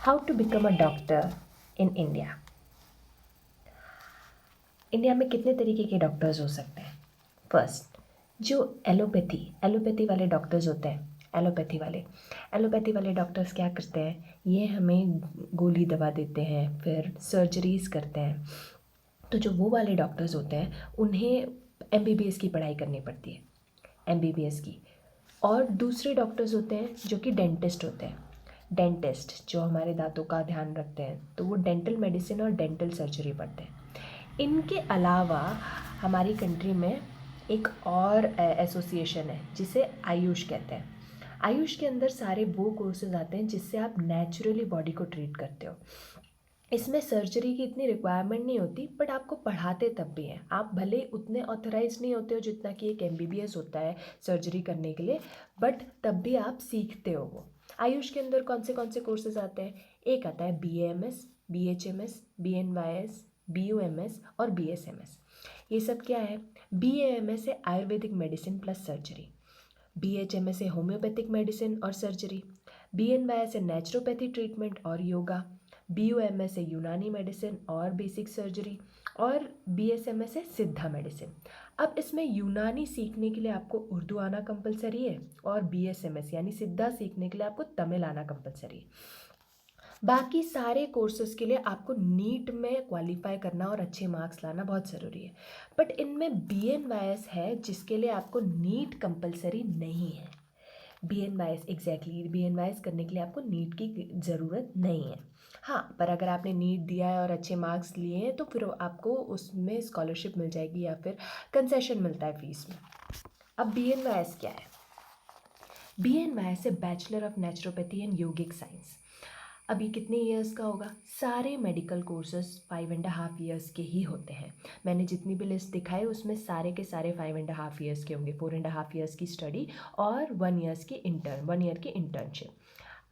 How to become a doctor in India. India में कितने तरीके के डॉक्टर्स हो सकते हैं। फर्स्ट, जो एलोपैथी वाले डॉक्टर्स होते हैं, एलोपैथी वाले डॉक्टर्स क्या करते हैं, ये हमें गोली दवा देते हैं, फिर सर्जरीज करते हैं। तो जो वो वाले डॉक्टर्स होते हैं उन्हें एमबीबीएस की पढ़ाई करनी पड़ती है, एमबीबीएस की। और दूसरे डॉक्टर्स होते हैं जो कि डेंटिस्ट होते हैं। डेंटिस्ट जो हमारे दांतों का ध्यान रखते हैं, तो वो डेंटल मेडिसिन और डेंटल सर्जरी पढ़ते हैं। इनके अलावा हमारी कंट्री में एक और एसोसिएशन है जिसे आयुष कहते हैं। आयुष के अंदर सारे वो कोर्सेज आते हैं जिससे आप नेचुरली बॉडी को ट्रीट करते हो। इसमें सर्जरी की इतनी रिक्वायरमेंट नहीं होती, बट आपको पढ़ाते तब भी हैं। आप भले उतने ऑथराइज नहीं होते हो जितना कि एक एमबीबीएस होता है सर्जरी करने के लिए, बट तब भी आप सीखते हो वो। आयुष के अंदर कौन से कोर्सेज आते हैं, एक आता है BAMS, BHMS, BNYS, BUMS और BSMS। ये सब क्या है, BAMS है Ayurvedic medicine plus surgery, BHMS है होम्योपैथिक मेडिसिन और सर्जरी, BNYS है नेचुरोपैथी ट्रीटमेंट और योगा, BUMS है यूनानी मेडिसिन और बेसिक सर्जरी, और BSMS है सिद्धा मेडिसिन। अब इसमें यूनानी सीखने के लिए आपको उर्दू आना कंपलसरी है, और BSMS यानी सिद्धा सीखने के लिए आपको तमिल आना कंपलसरी है। बाकी सारे कोर्सेज के लिए आपको नीट में क्वालिफाई करना और अच्छे मार्क्स लाना बहुत ज़रूरी है। बट इनमें BNYS है जिसके लिए आपको नीट कंपलसरी नहीं है। BNYS करने के लिए आपको नीट की ज़रूरत नहीं है। हाँ, पर अगर आपने नीट दिया है और अच्छे मार्क्स लिए हैं तो फिर आपको उसमें स्कॉलरशिप मिल जाएगी या फिर कंसेशन मिलता है फीस में। अब BNYS क्या है, BNYS है bachelor of naturopathy and yogic science. अभी कितने ईयर्स का होगा, सारे मेडिकल कोर्सेज 5.5 ईयर्स के ही होते हैं। मैंने जितनी भी लिस्ट दिखाई उसमें सारे के सारे 5.5 ईयर्स के होंगे, 4.5 ईयर्स की स्टडी और 1 ईयर की इंटर्नशिप।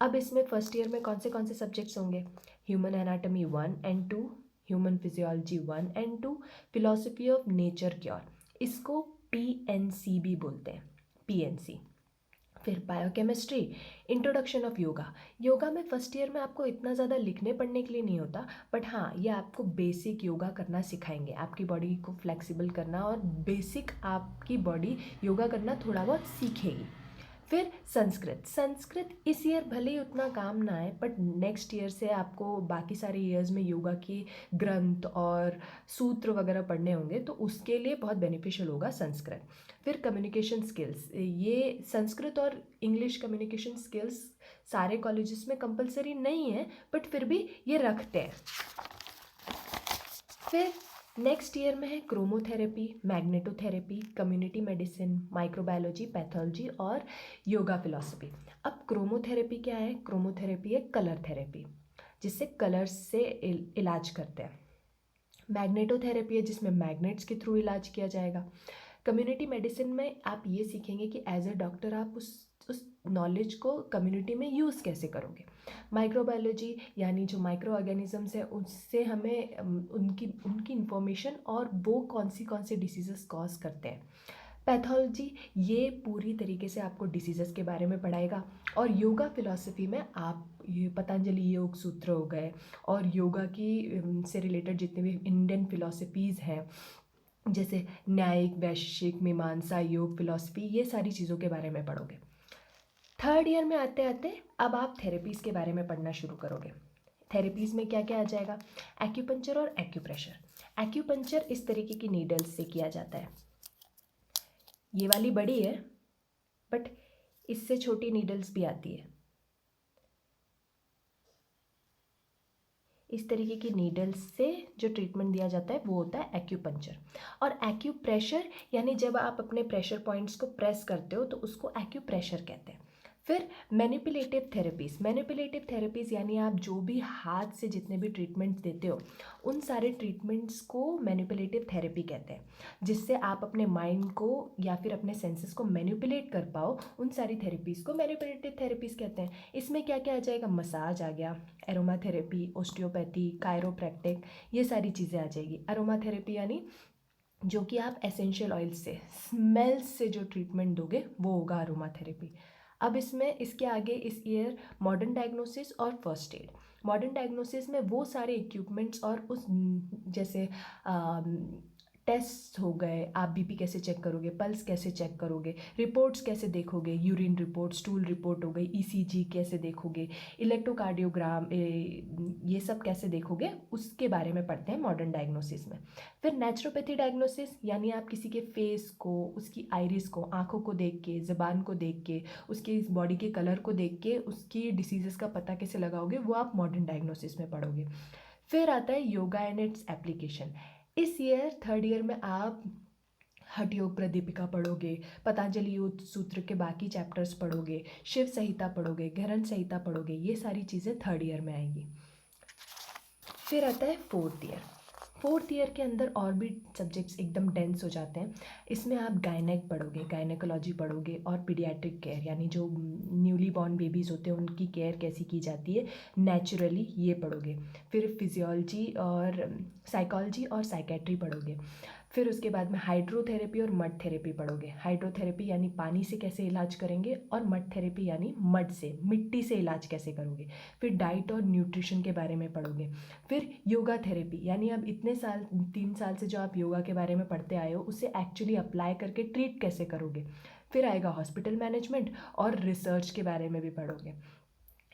अब इसमें फर्स्ट ईयर में कौन से सब्जेक्ट्स होंगे, human anatomy 1 and 2, human physiology 1 and 2, philosophy of nature cure, इसको PNC भी बोलते हैं, PNC। फिर बायोकेमिस्ट्री, इंट्रोडक्शन ऑफ योगा में फर्स्ट ईयर में आपको इतना ज़्यादा लिखने पढ़ने के लिए नहीं होता, बट हाँ ये आपको बेसिक योगा करना सिखाएंगे, आपकी बॉडी को फ्लेक्सिबल करना, और बेसिक आपकी बॉडी योगा करना थोड़ा बहुत सीखेगी। फिर संस्कृत इस ईयर भले ही उतना काम ना आए, बट नेक्स्ट ईयर से आपको बाकी सारे ईयर्स में योगा के ग्रंथ और सूत्र वगैरह पढ़ने होंगे, तो उसके लिए बहुत बेनिफिशियल होगा संस्कृत। फिर कम्युनिकेशन स्किल्स, ये संस्कृत और इंग्लिश कम्युनिकेशन स्किल्स सारे कॉलेजेस में कंपलसरी नहीं है, बट फिर भी ये रखते हैं। फिर नेक्स्ट ईयर में है chromotherapy, magnetotherapy, community medicine, microbiology, pathology और योगा फिलॉसफी। अब क्रोमोथेरेपी क्या है, क्रोमोथेरेपी है कलर थेरेपी, जिससे कलर्स से इलाज करते हैं। मैग्नेटोथेरेपी है जिसमें मैग्नेट्स के थ्रू इलाज किया जाएगा। कम्युनिटी मेडिसिन में आप ये सीखेंगे कि एज अ डॉक्टर आप उस नॉलेज को कम्युनिटी में यूज़ कैसे करोगे। माइक्रोबायोलॉजी यानी जो माइक्रो ऑर्गेनिजम्स है उससे हमें उनकी इंफॉर्मेशन और वो कौन सी डिसीज़ेस कॉज करते हैं। पैथोलॉजी ये पूरी तरीके से आपको डिसीज़ेस के बारे में पढ़ाएगा। और योगा फिलॉसफी में आप ये पतंजलि योग सूत्र हो गए और योगा की से रिलेटेड जितने भी इंडियन फिलॉसफीज़ हैं, जैसे न्यायिक, वैशेषिक, मीमांसा, योग फिलॉसफी, ये सारी चीज़ों के बारे में पढ़ोगे। थर्ड ईयर में आते आते अब आप थेरेपीज़ के बारे में पढ़ना शुरू करोगे। थेरेपीज़ में क्या क्या आ जाएगा, एक्यूपंक्चर और एक्यूप्रेशर। एक्यूपंक्चर इस तरीके की नीडल्स से किया जाता है, ये वाली बड़ी है बट इससे छोटी नीडल्स भी आती है। इस तरीके की नीडल्स से जो ट्रीटमेंट दिया जाता है वो होता है एक्यूपंक्चर। और एक्यूप्रेशर यानी जब आप अपने प्रेशर पॉइंट्स को प्रेस करते हो तो उसको एक्यूप्रेशर कहते हैं। फिर मैनिपुलेटिव थेरेपीज़ यानी आप जो भी हाथ से जितने भी ट्रीटमेंट्स देते हो उन सारे ट्रीटमेंट्स को मैनिपुलेटिव थेरेपी कहते हैं, जिससे आप अपने माइंड को या फिर अपने सेंसेस को मैनिपुलेट कर पाओ, उन सारी थेरेपीज़ को मैनिपुलेटिव थेरेपीज़ कहते हैं। इसमें क्या क्या आ जाएगा, मसाज आ गया, एरोमा थेरेपी, ओस्टियोपैथी, कायरोप्रैक्टिक, ये सारी चीज़ें आ जाएगी। एरोमा थेरेपी यानी जो कि आप एसेंशियल ऑयल से, स्मेल्स से जो ट्रीटमेंट दोगे वो होगा अरोमा थेरेपी। अब इसमें इसके आगे इस ईयर मॉडर्न डायग्नोसिस और फर्स्ट एड। मॉडर्न डायग्नोसिस में वो सारे इक्विपमेंट्स और उस जैसे टेस्ट हो गए, आप बीपी कैसे चेक करोगे, पल्स कैसे चेक करोगे, रिपोर्ट्स कैसे देखोगे, यूरिन रिपोर्ट, स्टूल रिपोर्ट हो गई, ईसीजी कैसे देखोगे, इलेक्ट्रोकार्डियोग्राम, ये सब कैसे देखोगे, उसके बारे में पढ़ते हैं मॉडर्न डायग्नोसिस में। फिर नेचुरोपैथी डायग्नोसिस यानी आप किसी के फेस को, उसकी आइरिस को, आँखों को देख के, ज़बान को देख के, उसके बॉडी के कलर को देख के उसकी डिसीज़ेस का पता कैसे लगाओगे, वो आप मॉडर्न डायग्नोसिस में पढ़ोगे। फिर आता है योगा एंड इट्स एप्लीकेशन। इस ईयर थर्ड ईयर में आप हठ योग प्रदीपिका पढ़ोगे, पतंजलि योग सूत्र के बाकी चैप्टर्स पढ़ोगे, शिव संहिता पढ़ोगे, गहरन संहिता पढ़ोगे, ये सारी चीज़ें थर्ड ईयर में आएगी। फिर आता है फोर्थ ईयर। फोर्थ ईयर के अंदर और भी सब्जेक्ट्स एकदम डेंस हो जाते हैं। इसमें आप गायनेक पढ़ोगे, गायनेकोलॉजी पढ़ोगे, और पीडियाट्रिक केयर यानी जो न्यूली बॉर्न बेबीज़ होते हैं उनकी केयर कैसी की जाती है नेचुरली, ये पढ़ोगे। फिर फिजियोलॉजी और साइकोलॉजी और साइकेट्री पढ़ोगे। फिर उसके बाद में हाइड्रोथेरेपी और मड थेरेपी पढ़ोगे। हाइड्रोथेरेपी यानी पानी से कैसे इलाज करेंगे, और मड थेरेपी यानी मड से, मिट्टी से इलाज कैसे करोगे। फिर डाइट और न्यूट्रिशन के बारे में पढ़ोगे। फिर योगा थेरेपी यानी अब इतने साल, 3 साल से जो आप योगा के बारे में पढ़ते आए हो उसे एक्चुअली अप्लाई करके ट्रीट कैसे करोगे। फिर आएगा हॉस्पिटल मैनेजमेंट और रिसर्च के बारे में भी पढ़ोगे।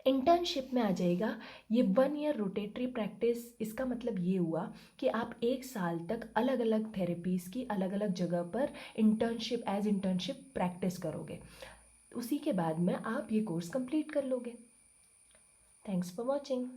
इंटर्नशिप में आ जाएगा ये 1 ईयर रोटेटरी प्रैक्टिस। इसका मतलब ये हुआ कि आप 1 साल तक अलग अलग थेरेपीज़ की अलग अलग जगह पर इंटर्नशिप प्रैक्टिस करोगे। उसी के बाद में आप ये कोर्स कंप्लीट कर लोगे। Thanks for watching.